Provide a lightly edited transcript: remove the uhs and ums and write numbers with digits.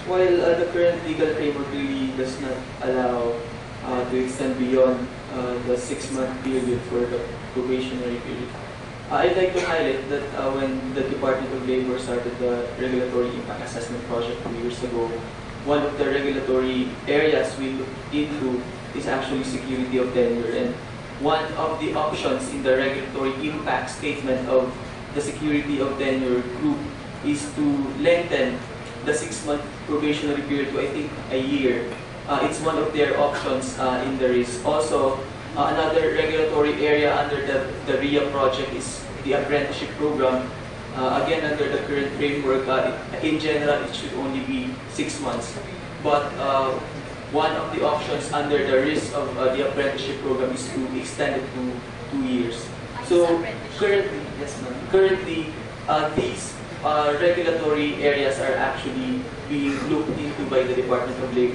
While the current legal framework really does not allow to extend beyond the 6-month period for the probationary period, I'd like to highlight that when the Department of Labor started the Regulatory Impact Assessment Project 2 years ago, one of the regulatory areas we looked into is actually security of tenure. And one of the options in the regulatory impact statement of the security of tenure group is to lengthen the 6-month probationary period to, I think, a year. It's one of their options in the risk. Also, another regulatory area under the RIA project is the apprenticeship program. Again, under the current framework, in general, it should only be 6 months. But one of the options under the risk of the apprenticeship program is to extend it to 2 years. So currently, yes, ma'am. Currently, these regulatory areas are actually being looked into by the Department of Labor.